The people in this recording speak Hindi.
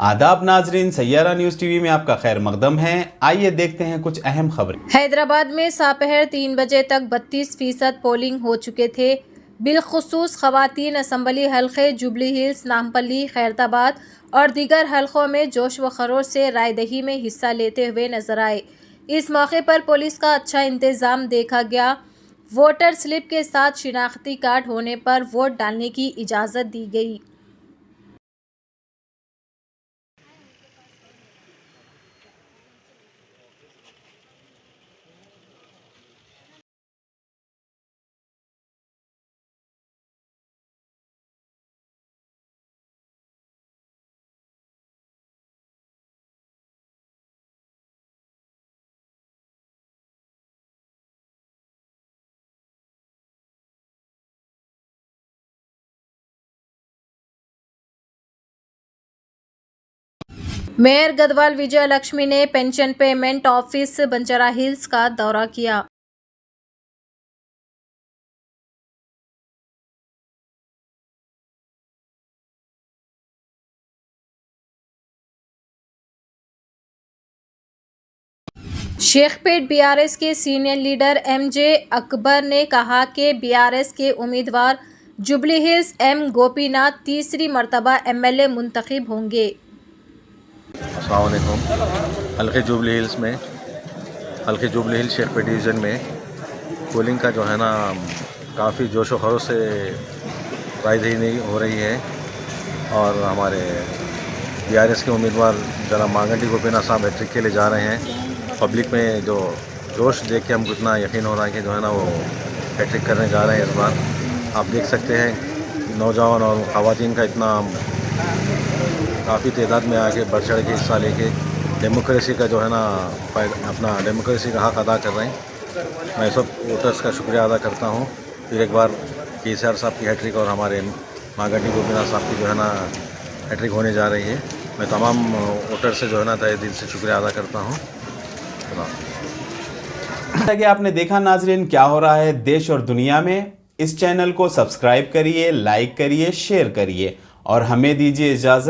आदाब नाजरीन, सैयारा न्यूज़ टीवी में आपका खैर मकदम है। आइए देखते हैं कुछ अहम खबरें। हैदराबाद में सापहर 3 बजे तक 32% पोलिंग हो चुके थे। बिलखुसूस खवातीन असम्बली हल्के जुबली हिल्स, नामपल्ली, खैरताबाद और दीगर हल्कों में जोश व खरोश से रायदही में हिस्सा लेते हुए नजर आए। इस मौके पर पुलिस का अच्छा इंतजाम देखा गया। वोटर स्लिप के साथ शिनाख्ती कार्ड होने पर वोट डालने की इजाज़त दी गई। मेयर गदवाल विजय लक्ष्मी ने pension payment office Banjara hills का दौरा किया। शेखपेट बीआरएस के सीनियर लीडर एमजे अकबर ने कहा कि बीआरएस के उम्मीदवार जुबली हिल्स एम गोपीनाथ तीसरी मर्तबा एमएलए मुंतखब होंगे। अस्सलाम वालेकुम। हल्के जुबली हिल्स में, हल्के जुबली हिल्स शेखपेट डिवीज़न में पोलिंग का जो है ना काफ़ी जोशो खरोश से रायदही हो रही है और हमारे बीआरएस के उम्मीदवार जनाब मांगटी गोपीनाथ साहब हैट्रिक के लिए जा रहे हैं। पब्लिक में जो जोश देख के हमको इतना यकीन हो रहा है कि जो है ना वो हैट्रिक करने जा रहे हैं इस बार। आप देख सकते हैं नौजवान और ख़वातीन का इतना काफ़ी तादाद में आके बढ़ चढ़ के हिस्सा लेके डेमोक्रेसी का जो है ना अपना डेमोक्रेसी का हक़ अदा कर रहे हैं। मैं सब वोटर्स का शुक्रिया अदा करता हूँ। फिर एक बार केसीआर साहब की हैट्रिक और हमारे मांगटी गोपीनाथ साहब की जो है ना हैट्रिक होने जा रही है। मैं तमाम वोटर से जो है ना तहे दिल से शुक्रिया अदा करता हूँ। जैसा कि आपने देखा नाजरीन, क्या हो रहा है देश और दुनिया में। इस चैनल को सब्सक्राइब करिए, लाइक करिए, शेयर करिए और हमें दीजिए इजाज़त।